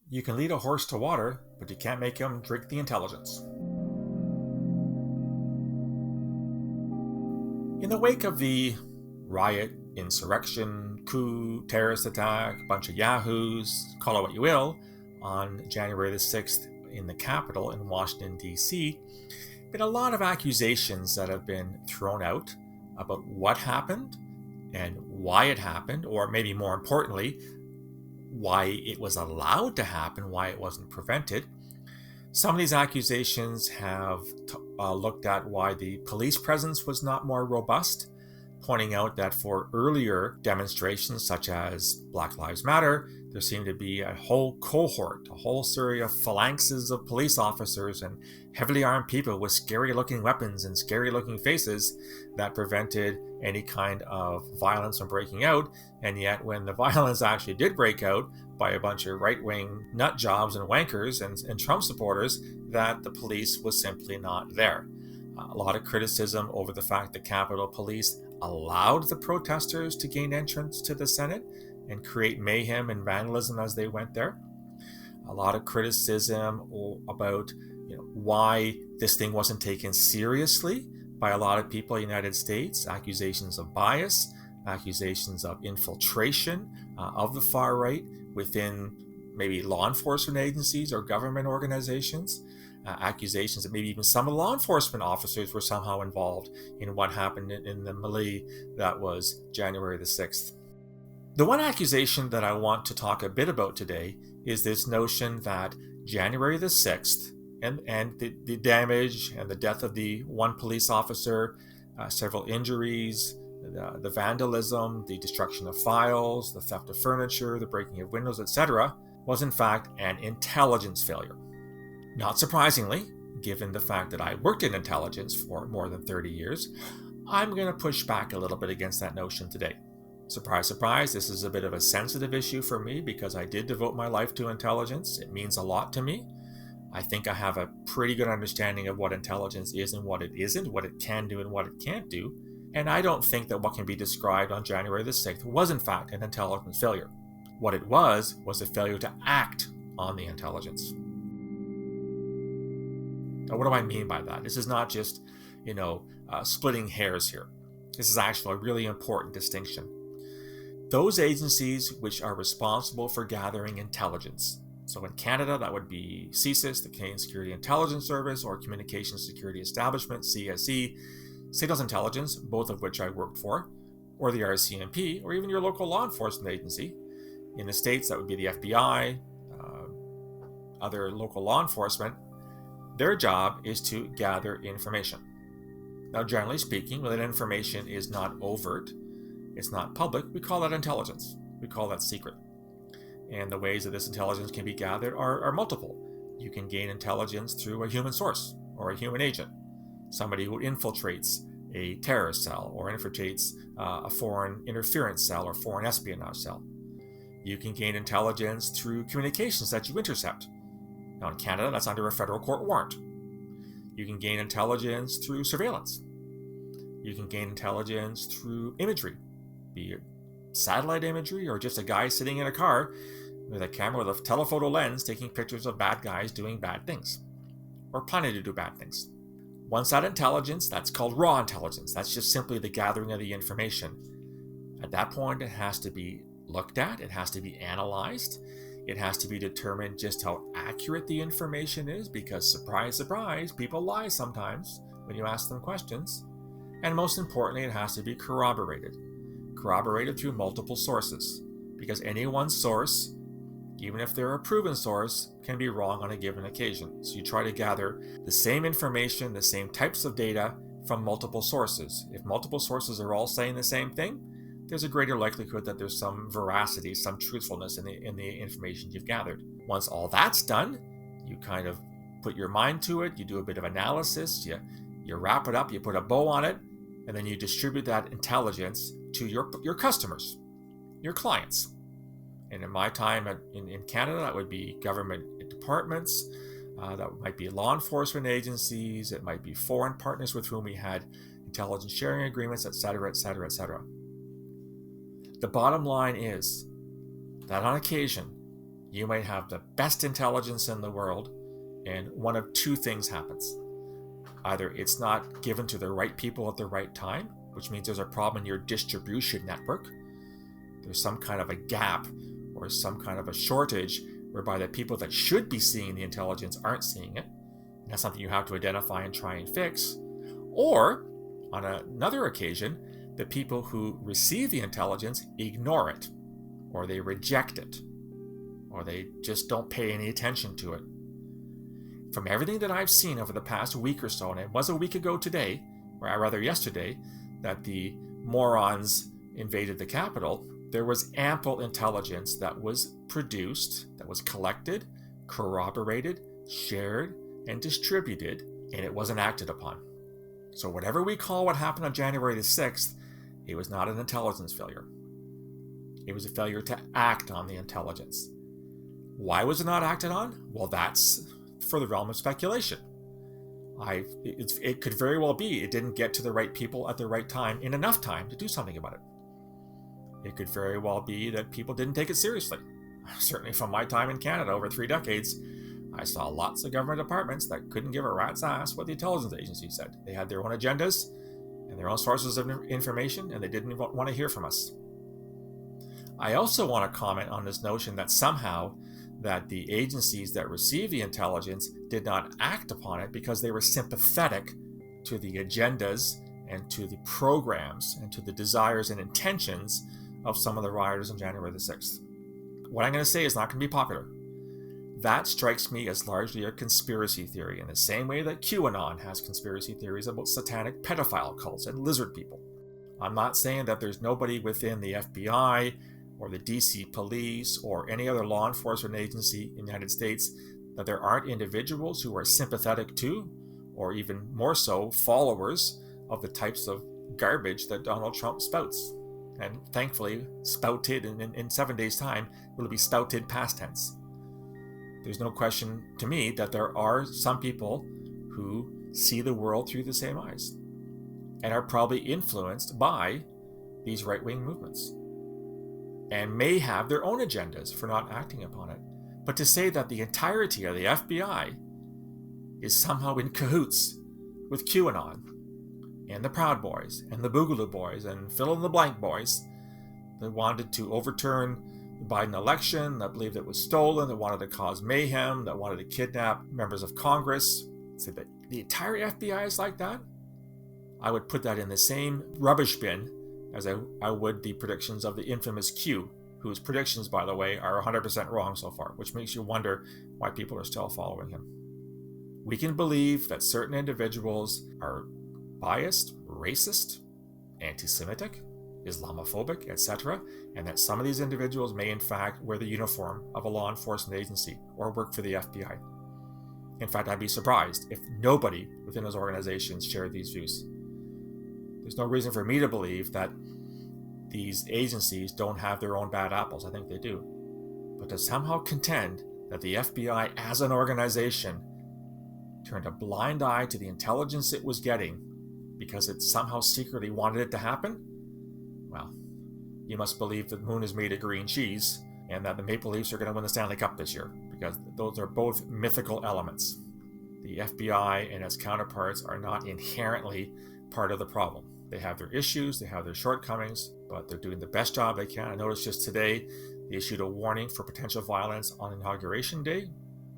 You can lead a horse to water, but you can't make him drink the intelligence. In the wake of the riot, insurrection, coup, terrorist attack, bunch of yahoos, call it what you will, on January the 6th in the Capitol in Washington, D.C., been a lot of accusations that have been thrown out about what happened and why it happened, or maybe more importantly, why it was allowed to happen, why it wasn't prevented. Some of these accusations have looked at why the police presence was not more robust, pointing out that for earlier demonstrations such as Black Lives Matter, there seemed to be a whole cohort, a whole series of phalanxes of police officers and heavily armed people with scary-looking weapons and scary-looking faces that prevented any kind of violence from breaking out. And yet, when the violence actually did break out by a bunch of right-wing nut jobs and wankers and Trump supporters, that the police was simply not there. A lot of criticism over the fact the Capitol Police allowed the protesters to gain entrance to the Senate and create mayhem and vandalism as they went there. A lot of criticism about why this thing wasn't taken seriously by a lot of people in the United States. Accusations of bias, accusations of infiltration of the far right within maybe law enforcement agencies or government organizations. Accusations that maybe even some law enforcement officers were somehow involved in what happened in the melee that was January the 6th. The one accusation that I want to talk a bit about today is this notion that January the 6th and the damage and the death of the one police officer, several injuries, the vandalism, the destruction of files, the theft of furniture, the breaking of windows, etc., was in fact an intelligence failure. Not surprisingly, given the fact that I worked in intelligence for more than 30 years, I'm going to push back a little bit against that notion today. Surprise, surprise, this is a bit of a sensitive issue for me because I did devote my life to intelligence. It means a lot to me. I think I have a pretty good understanding of what intelligence is and what it isn't, what it can do and what it can't do. And I don't think that what can be described on January the 6th was in fact an intelligence failure. What it was a failure to act on the intelligence. Now, what do I mean by that? This is not just, splitting hairs here. This is actually a really important distinction. Those agencies which are responsible for gathering intelligence. So in Canada, that would be CSIS, the Canadian Security Intelligence Service, or Communications Security Establishment, CSE, Signals Intelligence, both of which I worked for, or the RCMP, or even your local law enforcement agency. In the States, that would be the FBI, other local law enforcement. Their job is to gather information. Now, generally speaking, when that information is not overt, it's not public, we call that intelligence. We call that secret. And the ways that this intelligence can be gathered are multiple. You can gain intelligence through a human source or a human agent, somebody who infiltrates a terrorist cell or infiltrates a foreign interference cell or foreign espionage cell. You can gain intelligence through communications that you intercept. Now in Canada, that's under a federal court warrant. You can gain intelligence through surveillance. You can gain intelligence through imagery, be it satellite imagery or just a guy sitting in a car with a camera with a telephoto lens taking pictures of bad guys doing bad things or planning to do bad things. Once that intelligence, that's called raw intelligence. That's just simply the gathering of the information. At that point, it has to be looked at. It has to be analyzed. It has to be determined just how accurate the information is because, surprise, surprise, people lie sometimes when you ask them questions. And most importantly, it has to be corroborated. Corroborated through multiple sources, because any one source, even if they're a proven source, can be wrong on a given occasion. So you try to gather the same information, the same types of data from multiple sources. If multiple sources are all saying the same thing, there's a greater likelihood that there's some veracity, some truthfulness in the information you've gathered. Once all that's done, you kind of put your mind to it, you do a bit of analysis, you wrap it up, you put a bow on it, and then you distribute that intelligence to your customers, your clients. And in my time in Canada, that would be government departments, that might be law enforcement agencies, it might be foreign partners with whom we had intelligence sharing agreements, etc., etc., etc. The bottom line is that on occasion, You might have the best intelligence in the world, and one of two things happens. Either it's not given to the right people at the right time, which means there's a problem in your distribution network. There's some kind of a gap or some kind of a shortage whereby the people that should be seeing the intelligence aren't seeing it. And that's something you have to identify and try and fix. Or, on another occasion, the people who receive the intelligence ignore it, or they reject it, or they just don't pay any attention to it. From everything that I've seen over the past week or so, and it was a week ago today, or rather yesterday, that the morons invaded the Capitol, there was ample intelligence that was produced, that was collected, corroborated, shared, and distributed, and it wasn't acted upon. So whatever we call what happened on January the 6th, it was not an intelligence failure. It was a failure to act on the intelligence. Why was it not acted on? Well, that's for the realm of speculation. It could very well be it didn't get to the right people at the right time in enough time to do something about it. It could very well be that people didn't take it seriously. Certainly from my time in Canada over 3 decades, I saw lots of government departments that couldn't give a rat's ass what the intelligence agency said. They had their own agendas and their own sources of information, and they didn't even want to hear from us. I also want to comment on this notion that somehow that the agencies that received the intelligence did not act upon it because they were sympathetic to the agendas and to the programs and to the desires and intentions of some of the rioters on January the 6th. What I'm going to say is not going to be popular. That strikes me as largely a conspiracy theory, in the same way that QAnon has conspiracy theories about satanic pedophile cults and lizard people. I'm not saying that there's nobody within the FBI or the DC police or any other law enforcement agency in the United States that there aren't individuals who are sympathetic to, or even more so, followers of the types of garbage that Donald Trump spouts. And thankfully, spouted in 7 days' time will be spouted past tense. There's no question to me that there are some people who see the world through the same eyes and are probably influenced by these right-wing movements and may have their own agendas for not acting upon it. But to say that the entirety of the FBI is somehow in cahoots with QAnon and the Proud Boys and the Boogaloo Boys and fill in the blank boys that wanted to overturn the Biden election, that believed it was stolen, that wanted to cause mayhem, that wanted to kidnap members of Congress, say that the entire FBI is like that, I would put that in the same rubbish bin as I would the predictions of the infamous Q, whose predictions, by the way, are 100% wrong so far, which makes you wonder why people are still following him. We can believe that certain individuals are biased, racist, anti-Semitic, Islamophobic, etc., and that some of these individuals may in fact wear the uniform of a law enforcement agency or work for the FBI. In fact, I'd be surprised if nobody within those organizations shared these views. There's no reason for me to believe that these agencies don't have their own bad apples. I think they do. But to somehow contend that the FBI as an organization turned a blind eye to the intelligence it was getting because it somehow secretly wanted it to happen, well, you must believe that the moon is made of green cheese and that the Maple Leafs are going to win the Stanley Cup this year, because those are both mythical elements. The FBI and its counterparts are not inherently part of the problem. They have their issues, they have their shortcomings, but they're doing the best job they can. I noticed just today they issued a warning for potential violence on Inauguration Day,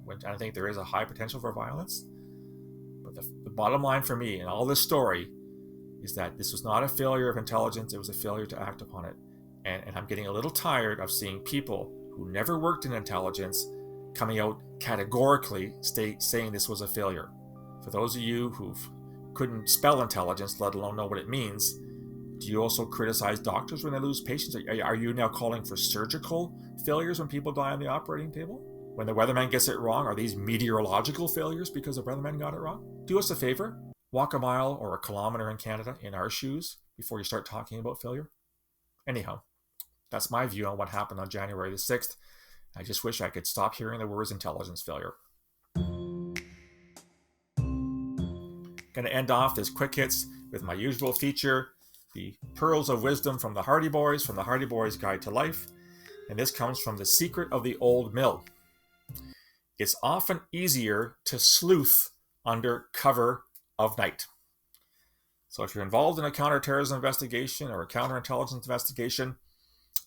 when I think there is a high potential for violence. But the bottom line for me in all this story is that this was not a failure of intelligence, it was a failure to act upon it. And I'm getting a little tired of seeing people who never worked in intelligence coming out categorically saying this was a failure. For those of you who couldn't spell intelligence, let alone know what it means, do you also criticize doctors when they lose patients? Are you now calling for surgical failures when people die on the operating table? When the weatherman gets it wrong, are these meteorological failures because the weatherman got it wrong? Do us a favor, walk a mile or a kilometer in Canada in our shoes before you start talking about failure. Anyhow, that's my view on what happened on January the 6th. I just wish I could stop hearing the words intelligence failure. Going to end off this quick hits with my usual feature, the pearls of wisdom from the Hardy Boys Guide to Life. And this comes from The Secret of the Old Mill. It's often easier to sleuth under cover of night. So if you're involved in a counterterrorism investigation or a counterintelligence investigation,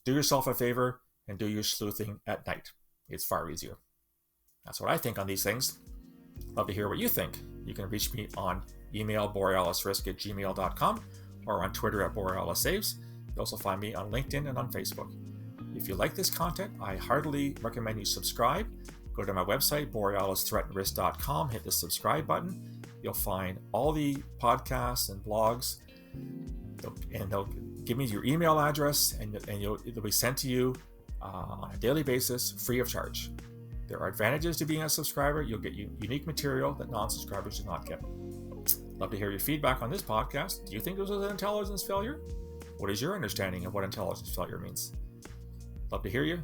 do yourself a favor and do your sleuthing at night. It's far easier. That's what I think on these things. Love to hear what you think. You can reach me on email borealisrisk@gmail.com or on Twitter @BorealisSaves. You also find me on LinkedIn and on Facebook. If you like this content, I heartily recommend you subscribe. Go to my website, borealisthreatandrisk.com, hit the subscribe button. You'll find all the podcasts and blogs, and they'll give me your email address, and it'll be sent to you on a daily basis, free of charge. There are advantages to being a subscriber. You'll get unique material that non-subscribers do not get. Love to hear your feedback on this podcast. Do you think this was an intelligence failure? What is your understanding of what intelligence failure means? Love to hear your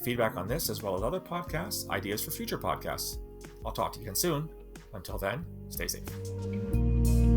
feedback on this as well as other podcasts, ideas for future podcasts. I'll talk to you again soon. Until then, stay safe.